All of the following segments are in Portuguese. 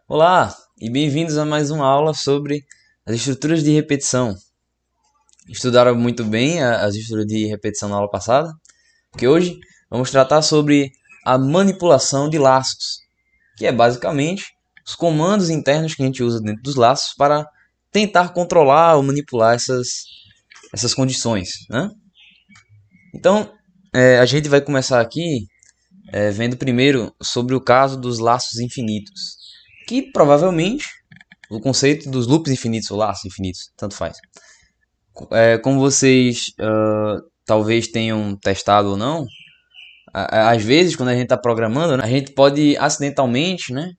Olá e bem-vindos a mais uma aula sobre as estruturas de repetição. Estudaram muito bem as estruturas de repetição na aula passada, porque hoje vamos tratar sobre a manipulação de laços, que é basicamente os comandos internos que a gente usa dentro dos laços para tentar controlar ou manipular essas condições, né? Então, a gente vai começar aqui vendo primeiro sobre o caso dos laços infinitos, que provavelmente o conceito dos loops infinitos ou laços infinitos, tanto faz. Como vocês talvez tenham testado ou não, às vezes quando a gente está programando, né, a gente pode acidentalmente, né,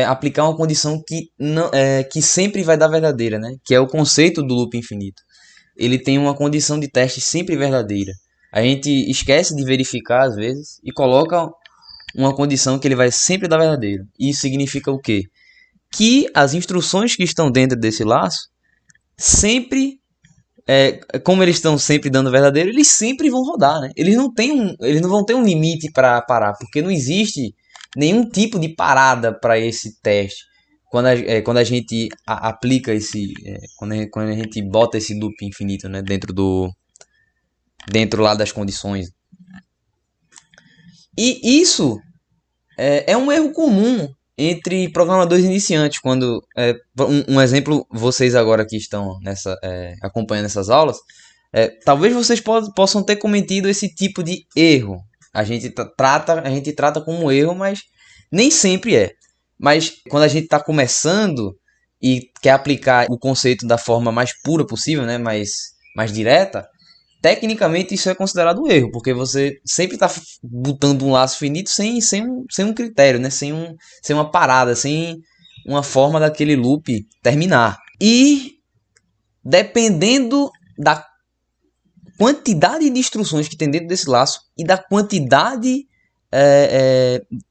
aplicar uma condição que, não, que sempre vai dar verdadeira, né, que é o conceito do loop infinito. Ele tem uma condição de teste sempre verdadeira. A gente esquece de verificar às vezes e coloca uma condição que ele vai sempre dar verdadeiro. Isso significa o quê? Que as instruções que estão dentro desse laço sempre, como eles estão sempre dando verdadeiro, eles sempre vão rodar, né? Eles não vão ter um limite para parar, porque não existe nenhum tipo de parada para esse teste. Quando a gente aplica quando a gente bota esse loop infinito, né, dentro lá das condições. E isso é um erro comum entre programadores iniciantes. Quando um exemplo, vocês agora que estão acompanhando essas aulas, talvez vocês possam ter cometido esse tipo de erro. A gente trata como erro, mas nem sempre é. Mas quando a gente está começando e quer aplicar o conceito da forma mais pura possível, né, mais direta, tecnicamente isso é considerado um erro, porque você sempre está botando um laço finito sem um critério, né? Sem uma parada, sem uma forma daquele loop terminar. E dependendo da quantidade de instruções que tem dentro desse laço e da quantidade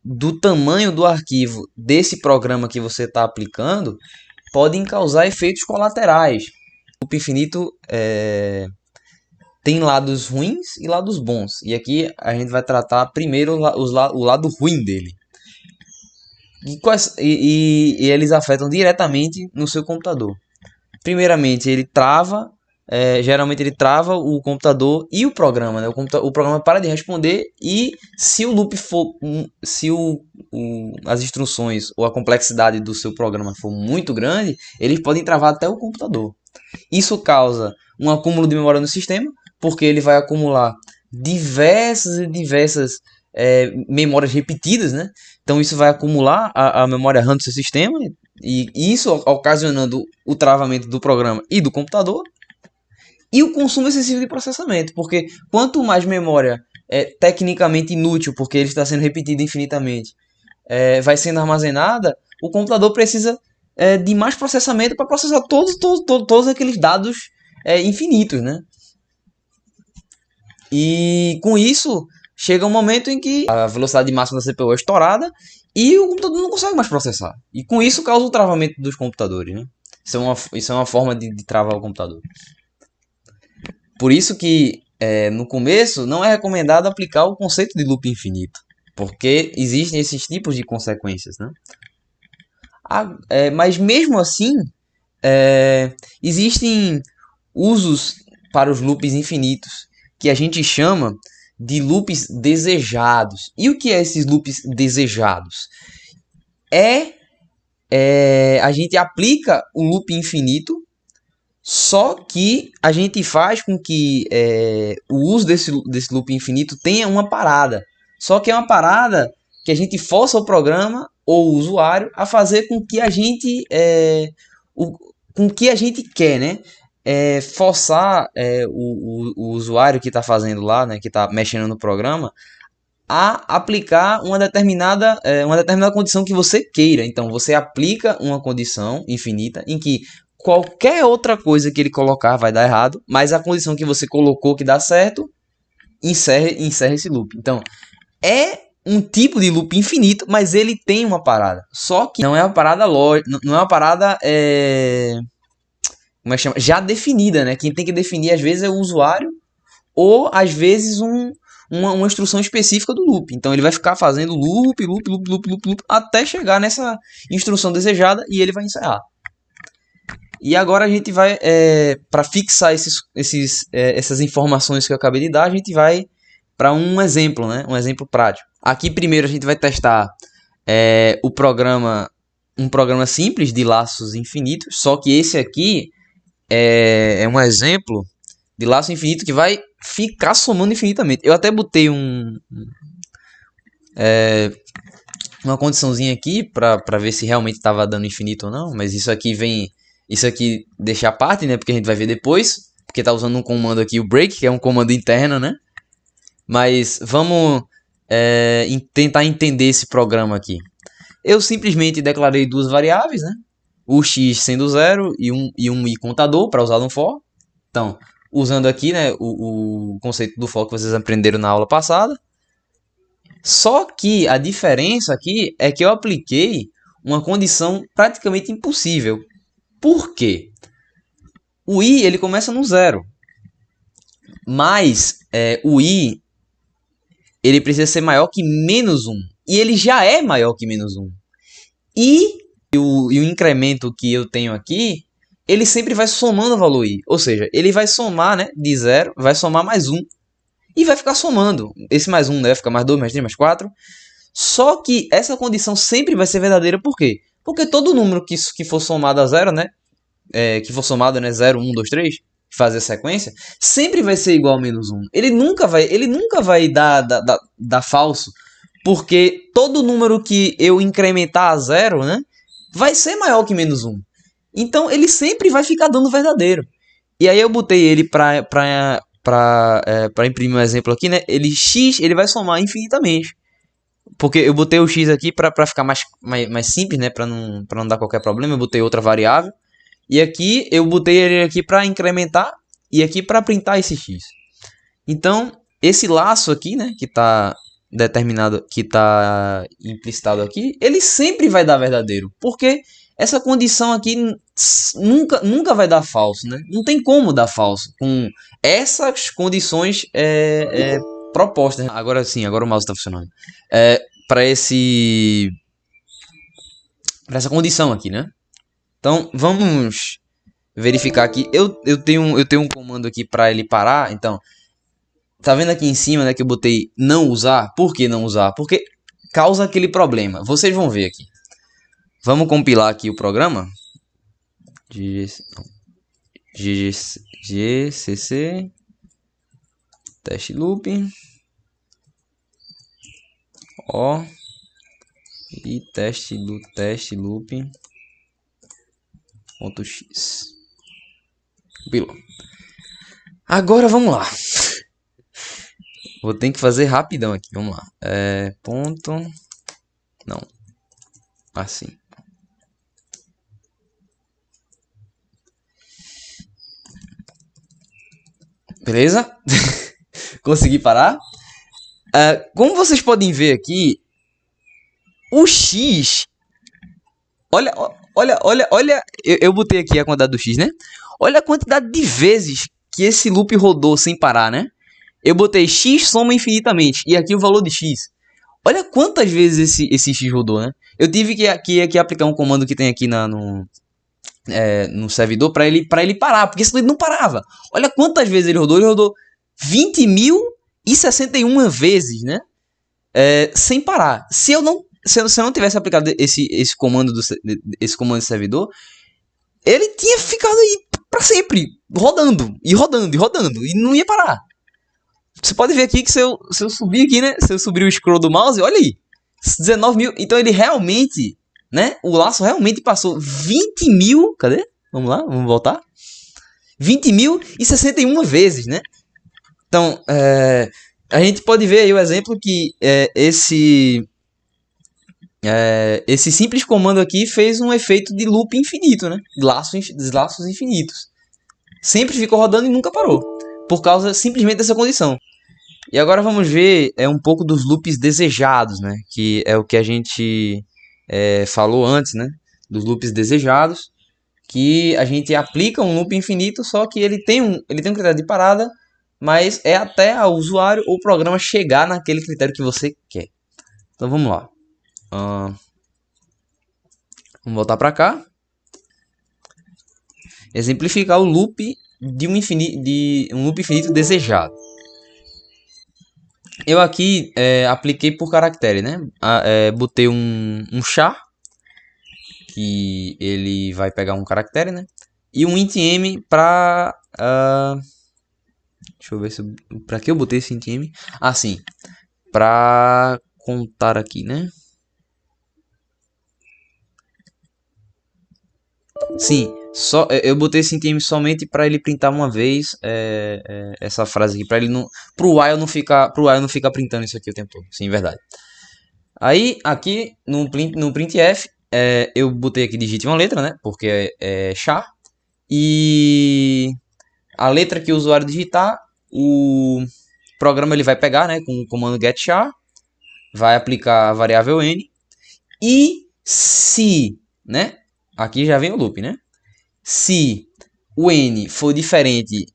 do tamanho do arquivo desse programa que você está aplicando, podem causar efeitos colaterais. O loop infinito tem lados ruins e lados bons. E aqui a gente vai tratar primeiro o lado ruim dele. E eles afetam diretamente no seu computador. Primeiramente, ele trava. Geralmente ele trava o computador e o programa, né? O programa para de responder e se o loop for, se as instruções ou a complexidade do seu programa for muito grande, eles podem travar até o computador. Isso causa um acúmulo de memória no sistema, porque ele vai acumular diversas e diversas memórias repetidas, né? Então isso vai acumular a memória RAM do seu sistema e isso ocasionando o travamento do programa e do computador e o consumo excessivo de processamento, porque quanto mais memória tecnicamente inútil, porque ele está sendo repetido infinitamente, vai sendo armazenada, o computador precisa de mais processamento para processar todos aqueles dados infinitos, né? E com isso, chega um momento em que a velocidade máxima da CPU é estourada e o computador não consegue mais processar. E com isso causa o travamento dos computadores, né? Isso é uma forma de travar o computador. Por isso que no começo não é recomendado aplicar o conceito de loop infinito, porque existem esses tipos de consequências, né? Mas mesmo assim, existem usos para os loops infinitos que a gente chama de loops desejados. E o que é esses loops desejados? A gente aplica o loop infinito, só que a gente faz com que o uso desse loop infinito tenha uma parada. Só que é uma parada que a gente força o programa ou o usuário a fazer com que a gente com que a gente quer, né? Forçar o usuário que está fazendo lá, né, que está mexendo no programa, a aplicar uma determinada condição que você queira. Então você aplica uma condição infinita em que qualquer outra coisa que ele colocar vai dar errado, mas a condição que você colocou que dá certo encerra esse loop. Então é um tipo de loop infinito, mas ele tem uma parada. Só que não é uma parada lógica, não é uma parada como é que chama? Já definida, né? Quem tem que definir às vezes é o usuário ou às vezes uma instrução específica do loop. Então ele vai ficar fazendo loop, até chegar nessa instrução desejada e ele vai encerrar. E agora a gente vai, para fixar essas informações que eu acabei de dar, a gente vai para um exemplo, né? Um exemplo prático. Aqui primeiro a gente vai testar um programa simples de laços infinitos, só que esse aqui é um exemplo de laço infinito que vai ficar somando infinitamente. Eu até botei uma condiçãozinha aqui para ver se realmente estava dando infinito ou não, mas isso aqui deixa a parte, né? Porque a gente vai ver depois, porque tá usando um comando aqui, o break, que é um comando interno, né? Mas vamos tentar entender esse programa aqui. Eu simplesmente declarei duas variáveis, né? O x sendo 0 e um i contador para usar no for. Então, usando aqui, né, o conceito do for que vocês aprenderam na aula passada. Só que a diferença aqui é que eu apliquei uma condição praticamente impossível. Por quê? O i ele começa no 0, mas o i ele precisa ser maior que menos 1. E ele já é maior que menos 1. E o incremento que eu tenho aqui, ele sempre vai somando o valor i. Ou seja, ele vai somar, né, de 0, vai somar mais 1. E vai ficar somando. Esse mais 1, né, vai ficar mais 2, mais 3, mais 4. Só que essa condição sempre vai ser verdadeira. Por quê? Porque todo número que for somado a 0, né, que for somado, né, 0, 1, 2, 3, fazer a sequência, sempre vai ser igual a menos 1. Ele nunca vai dar falso, porque todo número que eu incrementar a 0, né, vai ser maior que menos 1. Então ele sempre vai ficar dando verdadeiro. E aí eu botei ele para imprimir um exemplo aqui, né? X ele vai somar infinitamente. Porque eu botei o x aqui para ficar mais simples, né? Para não dar qualquer problema. Eu botei outra variável. E aqui eu botei ele aqui para incrementar e aqui para printar esse x. Então, esse laço aqui, né, que está determinado, que está implicitado aqui, ele sempre vai dar verdadeiro, porque essa condição aqui nunca vai dar falso, né? Não tem como dar falso com essas condições propostas. Agora sim, agora o mouse está funcionando. Para essa condição aqui, né? Então, vamos verificar aqui. Eu tenho um comando aqui para ele parar. Então, tá vendo aqui em cima, né, que eu botei não usar? Por que não usar? Porque causa aquele problema. Vocês vão ver aqui. Vamos compilar aqui o programa. GCC teste loop. E teste loop .x. Compilou. Agora vamos lá. Vou ter que fazer rapidão aqui. Vamos lá. Ponto. Não. Assim. Beleza? Consegui parar. Como vocês podem ver aqui, o x... Olha. Eu botei aqui a quantidade do x, né? Olha a quantidade de vezes que esse loop rodou sem parar, né? Eu botei x soma infinitamente. E aqui o valor de x. Olha quantas vezes esse x rodou, né? Eu tive que aplicar um comando que tem aqui no servidor para ele parar. Porque senão ele não parava. Olha quantas vezes ele rodou. Ele rodou 20.061 vezes, né? Sem parar. Se eu não tivesse aplicado esse comando do servidor, ele tinha ficado aí para sempre. Rodando. E não ia parar. Você pode ver aqui que se eu subir aqui, né? Se eu subir o scroll do mouse, olha aí. 19 mil. Então ele realmente, né? O laço realmente passou 20 mil. Cadê? Vamos lá, vamos voltar. 20.061 vezes, né? Então, a gente pode ver aí o exemplo que esse simples comando aqui fez um efeito de loop infinito, né? De laços infinitos. Sempre ficou rodando e nunca parou. Por causa simplesmente dessa condição. E agora vamos ver um pouco dos loops desejados, né? Que é o que a gente falou antes, né? Dos loops desejados. Que a gente aplica um loop infinito, só que ele tem um critério de parada mas é até o usuário ou o programa chegar naquele critério que você quer. Então vamos lá. Vamos voltar para cá. Exemplificar o loop de um loop infinito desejado. Eu aqui apliquei por caractere, né? Botei um char, que ele vai pegar um caractere, né? E um int m para deixa eu ver para que eu botei esse int m. Sim, para contar aqui, né? Sim, só eu botei esse int m somente para ele printar uma vez essa frase aqui, para ele não, pro while não ficar printando isso aqui o tempo todo. Sim, verdade. Aí aqui no printf eu botei aqui digite uma letra, né? Porque é char. E a letra que o usuário digitar, o programa ele vai pegar, né? Com o comando getChar, vai aplicar a variável n. E se, né? Aqui já vem o loop, né? Se o n for diferente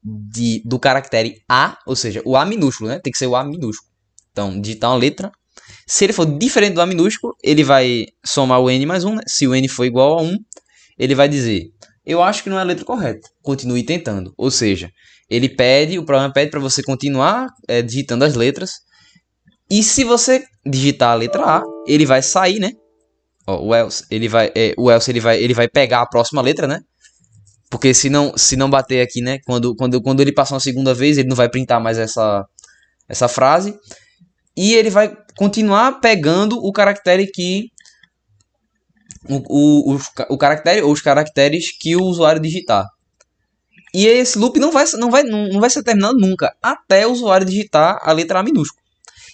do caractere a, ou seja, o a minúsculo, né? Tem que ser o a minúsculo. Então, digitar uma letra. Se ele for diferente do a minúsculo, ele vai somar o n mais 1, né? Se o n for igual a 1, ele vai dizer: eu acho que não é a letra correta, continue tentando. Ou seja, o programa pede para você continuar digitando as letras. E se você digitar a letra A, ele vai sair, né? O else, ele vai pegar a próxima letra, né? Porque se não bater aqui, né? Quando ele passar uma segunda vez, ele não vai printar mais essa frase. E ele vai continuar pegando o caractere que o caractere ou os caracteres que o usuário digitar. E esse loop não vai ser terminado nunca, até o usuário digitar a letra A minúscula.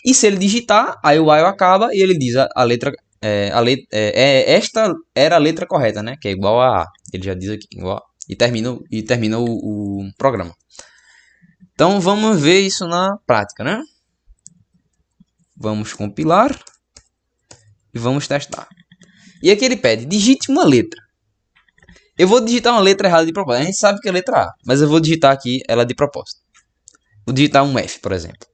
E se ele digitar, aí o while acaba e ele diz esta era a letra correta, né? Que é igual a A. Ele já diz aqui, igual a, e termina o programa. Então vamos ver isso na prática, né? Vamos compilar e vamos testar. E aqui ele pede, digite uma letra. Eu vou digitar uma letra errada de propósito. A gente sabe que é letra A, mas eu vou digitar aqui ela de propósito. Vou digitar um F, por exemplo.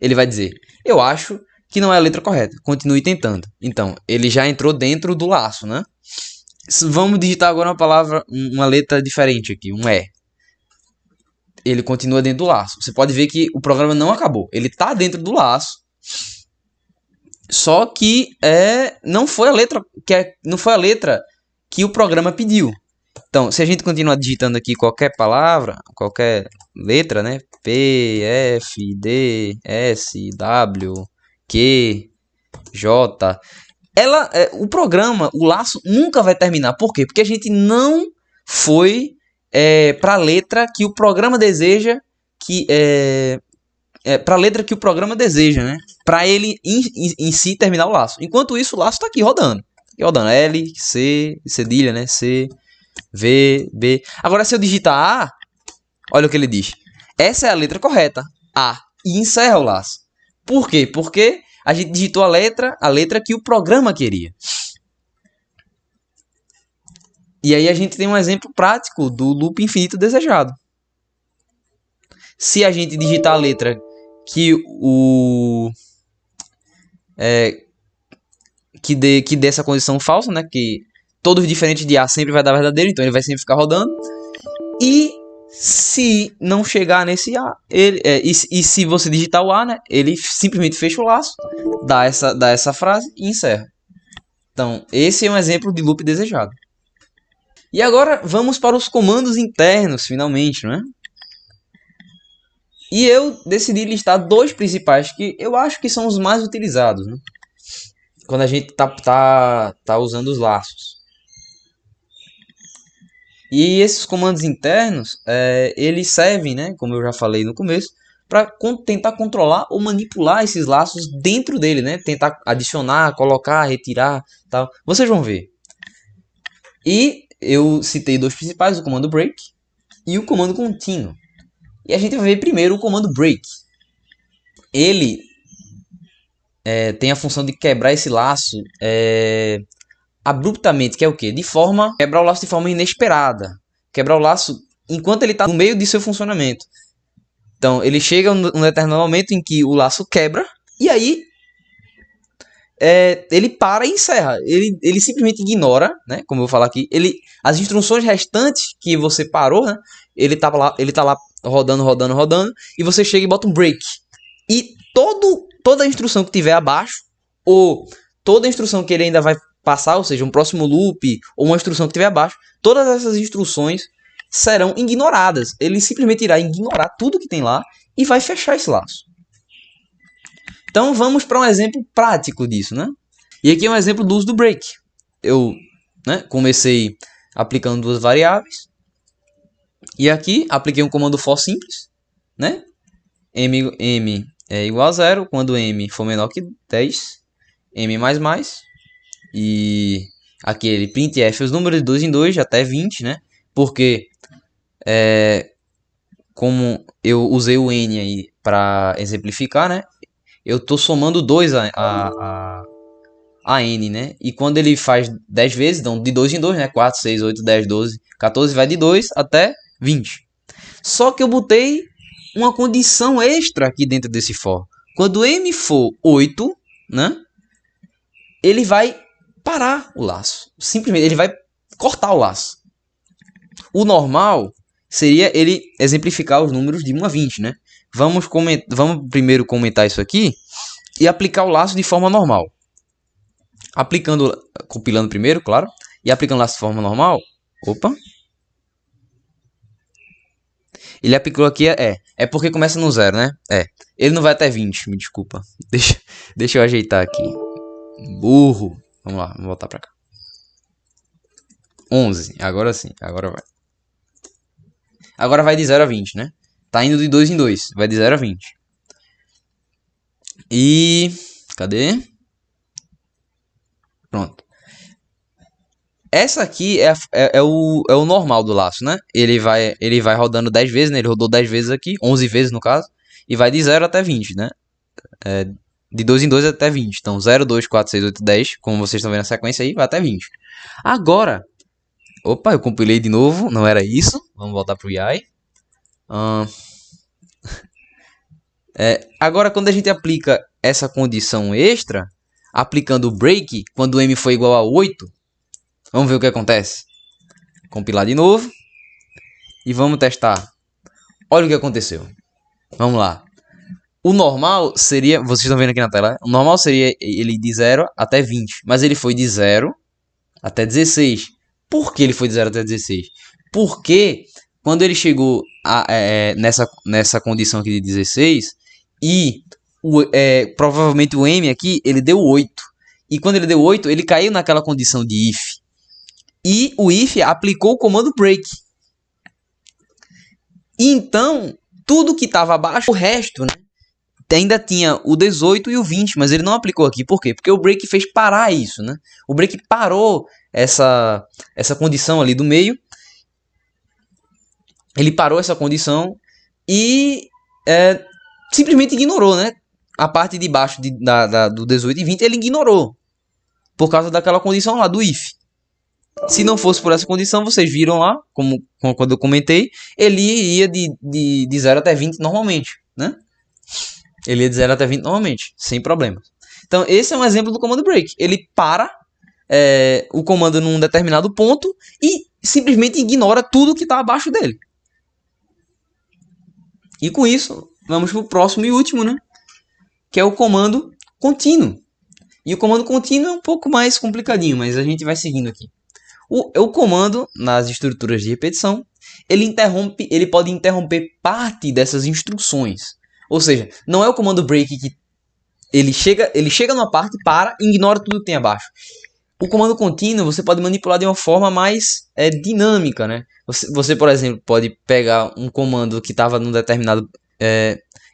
Ele vai dizer, eu acho que não é a letra correta. Continue tentando. Então, ele já entrou dentro do laço, né? Vamos digitar agora uma letra diferente aqui, um E. Ele continua dentro do laço. Você pode ver que o programa não acabou. Ele está dentro do laço. Só que não foi a letra que o programa pediu. Então, se a gente continuar digitando aqui qualquer palavra, qualquer letra, né? P, F, D, S, W, Q, J. O programa, o laço nunca vai terminar. Por quê? Porque a gente não foi para a letra que o programa deseja para a letra que o programa deseja, né? Para ele em si terminar o laço. Enquanto isso, o laço está aqui rodando. L, C, cedilha, né? C, V, B. Agora, se eu digitar A, olha o que ele diz. Essa é a letra correta, A. E encerra o laço. Por quê? Porque a gente digitou a letra que o programa queria. E aí a gente tem um exemplo prático do loop infinito desejado. Se a gente digitar a letra que que dê essa condição falsa, né? Que todos diferentes de A sempre vai dar verdadeiro, então ele vai sempre ficar rodando. E se não chegar nesse A, e se você digitar o A, né? Ele simplesmente fecha o laço, dá essa frase e encerra. Então, esse é um exemplo de loop desejado. E agora vamos para os comandos internos, finalmente, né? E eu decidi listar dois principais que eu acho que são os mais utilizados, né? Quando a gente tá usando os laços. E esses comandos internos, eles servem, né, como eu já falei no começo, para tentar controlar ou manipular esses laços dentro dele, né? Tentar adicionar, colocar, retirar, tal. Vocês vão ver. E eu citei dois principais, o comando break e o comando contínuo. E a gente vai ver primeiro o comando break. Ele tem a função de quebrar esse laço abruptamente, que é o quê? Quebrar o laço de forma inesperada. Quebrar o laço enquanto ele está no meio de seu funcionamento. Então, ele chega um determinado momento em que o laço quebra, e aí ele para e encerra. Ele simplesmente ignora, né? Como eu vou falar aqui, as instruções restantes que você parou, né? Ele tá lá rodando, rodando, rodando, e você chega e bota um break. E toda a instrução que tiver abaixo, ou toda a instrução que ele ainda vai passar, ou seja, um próximo loop, ou uma instrução que tiver abaixo, todas essas instruções serão ignoradas. Ele simplesmente irá ignorar tudo que tem lá e vai fechar esse laço. Então vamos para um exemplo prático disso, né? E aqui é um exemplo do uso do break. Eu, né, comecei aplicando duas variáveis. E aqui apliquei um comando for simples, né? M é igual a 0 quando m for menor que 10. M++. E aqui ele printf os números de 2 em 2 até 20, né? Porque como eu usei o n aí para exemplificar, né? Eu tô somando 2 a n, né? E quando ele faz 10 vezes, então de 2 em 2, né? 4, 6, 8, 10, 12, 14, vai de 2 até 20. Só que eu botei uma condição extra aqui dentro desse for. Quando m for 8, né? Ele vai parar o laço. Simplesmente, ele vai cortar o laço. O normal seria ele exemplificar os números de 1 a 20, né? Vamos primeiro comentar isso aqui e aplicar o laço de forma normal. Compilando primeiro, claro, e aplicando o laço de forma normal. Opa. Ele aplicou aqui, é porque começa no 0, né? Ele não vai até 20, me desculpa. Deixa eu ajeitar aqui. Burro. Vamos lá, vamos voltar pra cá. 11, agora sim, agora vai. Agora vai de 0 a 20, né? Tá indo de 2 em 2, vai de 0 a 20. E... cadê? Pronto. Essa aqui é o normal do laço, né? Ele vai rodando 10 vezes, né? Ele rodou 10 vezes aqui, 11 vezes no caso. E vai de 0 até 20, né? De 2 em 2 até 20. Então 0, 2, 4, 6, 8, 10. Como vocês estão vendo a sequência aí, vai até 20. Agora... opa, eu compilei de novo, não era isso. Vamos voltar pro AI. Agora, quando a gente aplica essa condição extra, aplicando o break, quando o m for igual a 8, vamos ver o que acontece. Compilar de novo. E vamos testar. Olha o que aconteceu. Vamos lá. O normal seria, vocês estão vendo aqui na tela, o normal seria ele de 0 até 20. Mas ele foi de 0 até 16. Por que ele foi de 0 até 16? Porque quando ele chegou nessa condição aqui de 16, e provavelmente o m aqui, ele deu 8. E quando ele deu 8, ele caiu naquela condição de if. E o if aplicou o comando break. Então, tudo que estava abaixo, o resto, né? Ainda tinha o 18 e o 20, mas ele não aplicou aqui. Por quê? Porque o break fez parar isso, né? O break parou essa condição ali do meio. Ele parou essa condição e simplesmente ignorou, né? A parte de baixo do 18 e 20 ele ignorou. Por causa daquela condição lá do if. Se não fosse por essa condição, vocês viram lá, como quando eu comentei, ele ia de 0 até 20 normalmente, né? Ele ia de 0 até 20 normalmente, sem problemas. Então, esse é um exemplo do comando break. Ele para o comando num determinado ponto e simplesmente ignora tudo que está abaixo dele. E com isso, vamos para o próximo e último, né? Que é o comando contínuo. E o comando contínuo é um pouco mais complicadinho, mas a gente vai seguindo aqui. O comando, nas estruturas de repetição, ele pode interromper parte dessas instruções. Ou seja, não é o comando break que ele chega numa parte, para e ignora tudo que tem abaixo. O comando contínuo você pode manipular de uma forma mais dinâmica, né? Você, por exemplo, pode pegar um comando que estava num determinado...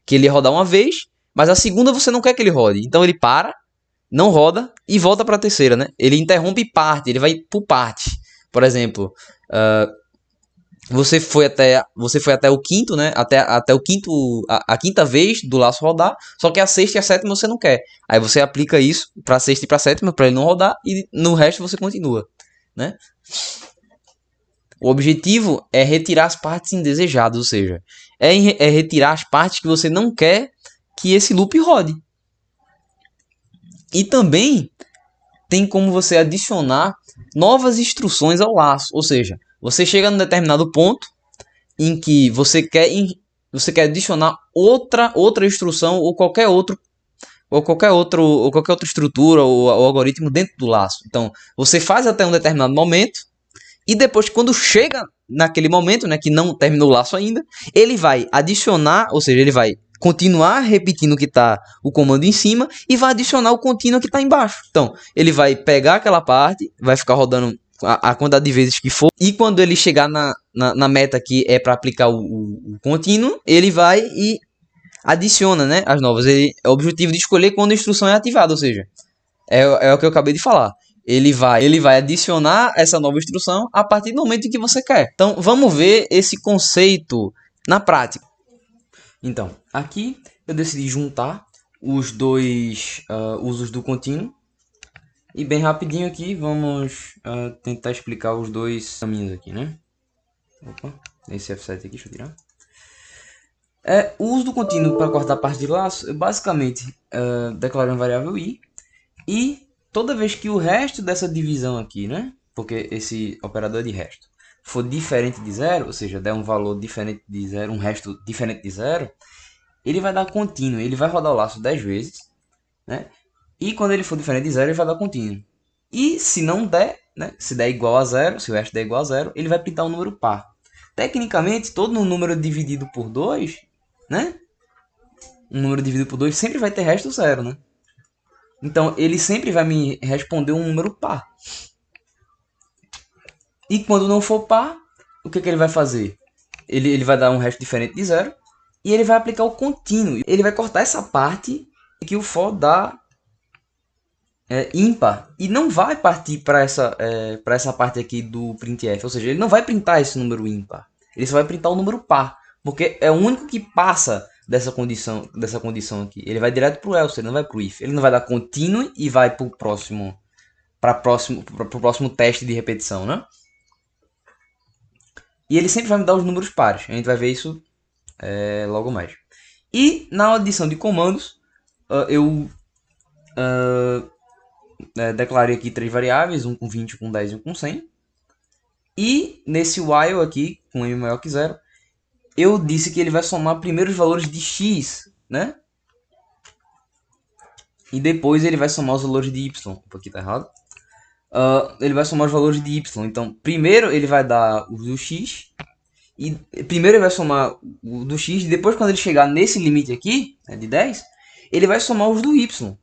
que ele ia rodar uma vez, mas a segunda você não quer que ele rode. Então ele para, não roda e volta para a terceira, né? Ele interrompe parte, ele vai por parte. Por exemplo, você foi até o quinto, né? Até o quinto, a quinta vez do laço rodar, só que a sexta e a sétima você não quer. Aí você aplica isso para a sexta e para a sétima para ele não rodar e no resto você continua, né? O objetivo é retirar as partes indesejadas, ou seja, é retirar as partes que você não quer que esse loop rode. E também tem como você adicionar novas instruções ao laço, ou seja, você chega num determinado ponto em que você quer adicionar outra instrução ou qualquer outra estrutura ou algoritmo dentro do laço. Então, você faz até um determinado momento e depois, quando chega naquele momento, né, que não terminou o laço ainda, ele vai adicionar, ou seja, ele vai continuar repetindo o que está o comando em cima e vai adicionar o contínuo que está embaixo. Então, ele vai pegar aquela parte, vai ficar rodando a quantidade de vezes que for, e quando ele chegar na meta que é para aplicar o contínuo, ele vai e adiciona, né, as novas. É o objetivo de escolher quando a instrução é ativada, ou seja, é o que eu acabei de falar. Ele vai adicionar essa nova instrução a partir do momento em que você quer. Então, vamos ver esse conceito na prática. Então, aqui eu decidi juntar os dois usos do contínuo. E bem rapidinho aqui, vamos tentar explicar os dois caminhos aqui, né? Opa, esse F7 aqui, deixa eu tirar. O uso do contínuo para cortar parte de laço, eu basicamente declaro uma variável i e toda vez que o resto dessa divisão aqui, né? Porque esse operador é de resto, for diferente de zero, ou seja, der um valor diferente de zero, um resto diferente de zero, ele vai dar contínuo, ele vai rodar o laço 10 vezes, né? E quando ele for diferente de zero, ele vai dar contínuo. E se não der, né? Se der igual a zero, se o resto der igual a zero, ele vai printar um número par. Tecnicamente, todo número dividido por 2, né? Um número dividido por 2 sempre vai ter resto zero, né? Então, ele sempre vai me responder um número par. E quando não for par, o que ele vai fazer? Ele vai dar um resto diferente de zero. E ele vai aplicar o contínuo. Ele vai cortar essa parte que o for dá ímpar. E não vai partir para essa parte aqui do printf. Ou seja, ele não vai printar esse número ímpar. Ele só vai printar o número par. Porque é o único que passa dessa condição aqui. Ele vai direto para o else, ele não vai para o if. Ele não vai dar contínuo e vai para o próximo teste de repetição, né? E ele sempre vai me dar os números pares. A gente vai ver isso logo mais. E na adição de comandos, eu declarei aqui 3 variáveis, um com 20, um com 10 e um com 100. E nesse while aqui, com m maior que 0, eu disse que ele vai somar primeiro os valores de x, né? E depois ele vai somar os valores de y. Opa, aqui tá errado. Ele vai somar os valores de y. Então, primeiro ele vai dar os do x. E primeiro ele vai somar o do x. E depois, quando ele chegar nesse limite aqui, né, de 10, ele vai somar os do y.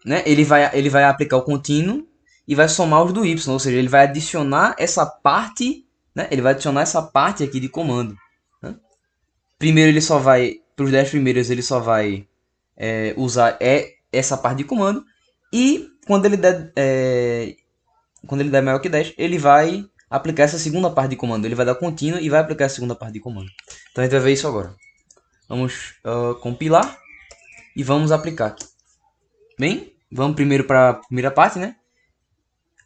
Né? Ele vai aplicar o contínuo e vai somar os do y. Ou seja, ele vai adicionar essa parte, né? Ele vai adicionar essa parte aqui de comando. Né? Primeiro ele só vai, para os 10 primeiros, ele só vai usar essa parte de comando. E quando ele der maior que 10, ele vai aplicar essa segunda parte de comando. Ele vai dar contínuo e vai aplicar a segunda parte de comando. Então a gente vai ver isso agora. Vamos compilar e vamos aplicar aqui. Bem, vamos primeiro para a primeira parte, né?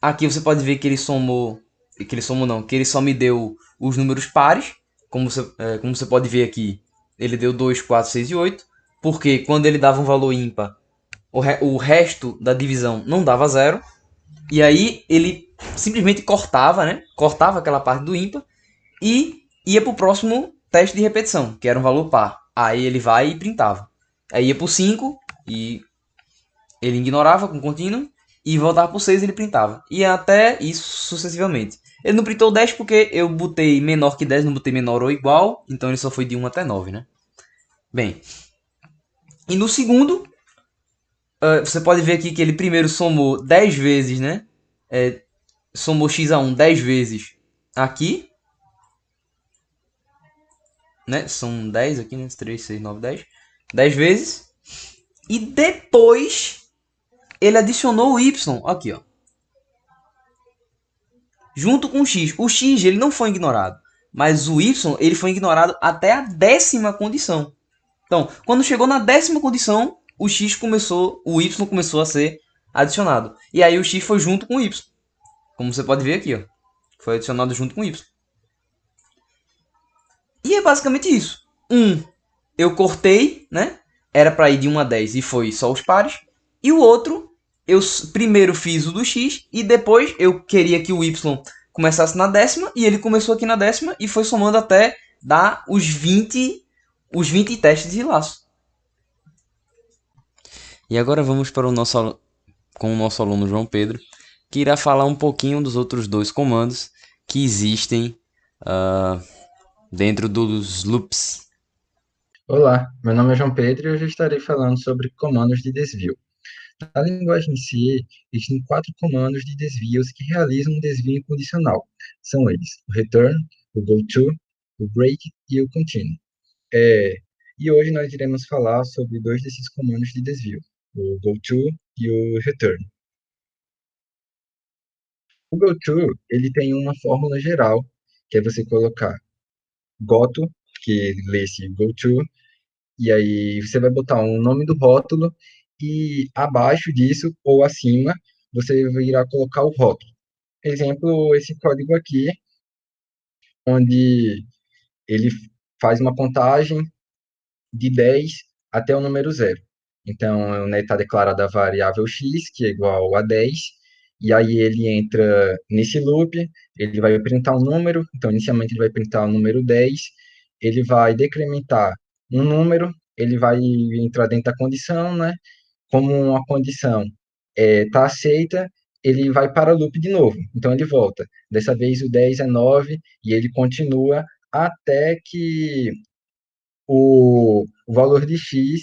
Aqui você pode ver que ele somou, que ele só me deu os números pares. Como você pode ver aqui, ele deu 2, 4, 6 e 8. Porque quando ele dava um valor ímpar, o resto da divisão não dava zero. E aí ele simplesmente cortava, né? Cortava aquela parte do ímpar e ia para o próximo teste de repetição, que era um valor par. Aí ele vai e printava. Aí ia para o 5 e ele ignorava com contínuo e voltava para o 6 e ele printava. E até isso sucessivamente. Ele não printou 10 porque eu botei menor que 10, não botei menor ou igual. Então ele só foi de 1 até 9, né? Bem, e no segundo, você pode ver aqui que ele primeiro somou 10 vezes, né? Somou x a 1 10 vezes aqui. Né? São 10 aqui, né? 3, 6, 9, 10. 10 vezes. E depois ele adicionou o y aqui, ó. Junto com o x. O x ele não foi ignorado. Mas o y ele foi ignorado até a 10ª condição. Então, quando chegou na 10ª condição, o y começou a ser adicionado. E aí o x foi junto com o y. como você pode ver aqui, ó. Foi adicionado junto com y. E é basicamente isso. Eu cortei, né? Era para ir de 1 a 10 e foi só os pares. E o outro, eu primeiro fiz o do x e depois eu queria que o y começasse na décima e ele começou aqui na décima e foi somando até dar os 20 testes de laço. E agora vamos para com o nosso aluno João Pedro, que irá falar um pouquinho dos outros dois comandos que existem uh, dentro dos loops. Olá, meu nome é João Pedro e hoje eu estarei falando sobre comandos de desvio. Na linguagem C, existem quatro comandos de desvios que realizam um desvio incondicional. São eles o return, o goTo, o break e o continue. E hoje nós iremos falar sobre dois desses comandos de desvio, o goTo e o return. O goTo, ele tem uma fórmula geral, que é você colocar goto, que lê-se goTo, e aí você vai botar o nome do rótulo e abaixo disso ou acima você irá colocar o rótulo. Exemplo, esse código aqui, onde ele faz uma contagem de 10 até o número zero. Então, né, está declarada a variável x, que é igual a 10, e aí ele entra nesse loop, ele vai printar um número, então inicialmente ele vai printar o número 10, ele vai decrementar um número, ele vai entrar dentro da condição, né? Como a condição está aceita, ele vai para o loop de novo. Então ele volta. Dessa vez o 10 é 9 e ele continua até que o valor de x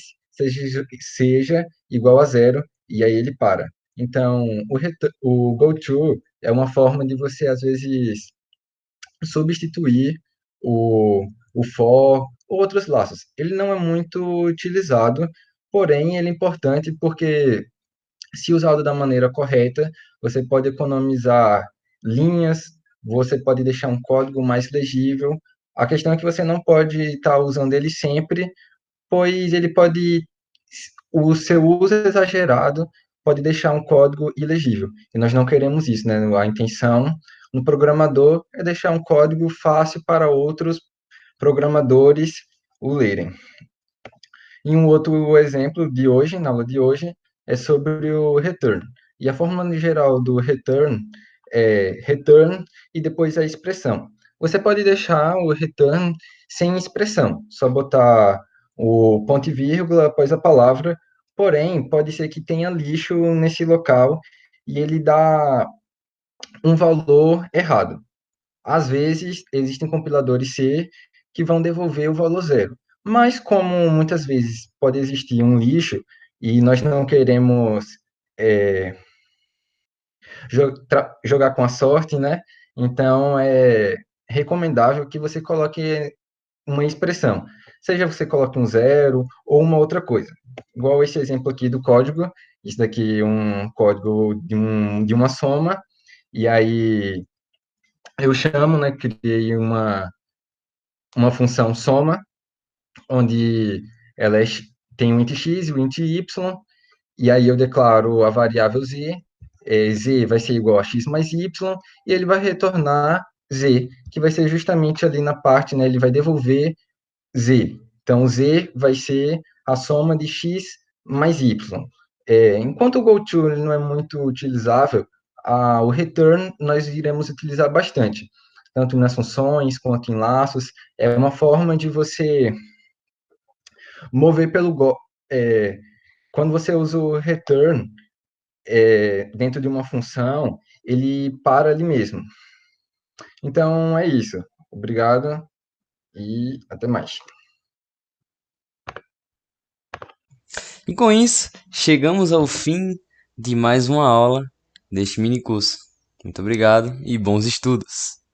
seja igual a zero, e aí ele para. Então, o goTo é uma forma de você, às vezes, substituir o for ou outros laços. Ele não é muito utilizado, porém ele é importante porque, se usado da maneira correta, você pode economizar linhas, você pode deixar um código mais legível. A questão é que você não pode estar usando ele sempre, pois ele pode, o seu uso exagerado pode deixar um código ilegível. E nós não queremos isso, né? A intenção no programador é deixar um código fácil para outros programadores o lerem. E um outro exemplo de hoje, na aula de hoje, é sobre o return. E a fórmula geral do return é return e depois a expressão. Você pode deixar o return sem expressão, só botar o ponto e vírgula após a palavra, porém, pode ser que tenha lixo nesse local e ele dá um valor errado. Às vezes, existem compiladores C que vão devolver o valor zero. Mas, como muitas vezes pode existir um lixo e nós não queremos é, jogar com a sorte, né? Então, é recomendável que você coloque uma expressão. Seja você coloque um zero ou uma outra coisa. Igual esse exemplo aqui do código. Isso daqui é um código de uma soma. E aí eu chamo, né? Criei uma função soma, onde ela tem o int x e o int y, e aí eu declaro a variável z, z vai ser igual a x mais y, e ele vai retornar z, que vai ser justamente ali na parte, né, ele vai devolver z. Então, z vai ser a soma de x mais y. Enquanto o goTo não é muito utilizável, o return nós iremos utilizar bastante, tanto nas funções quanto em laços. É uma forma de você mover quando você usa o return dentro de uma função, ele para ali mesmo. Então, é isso. Obrigado e até mais. E com isso, chegamos ao fim de mais uma aula deste mini curso. Muito obrigado e bons estudos!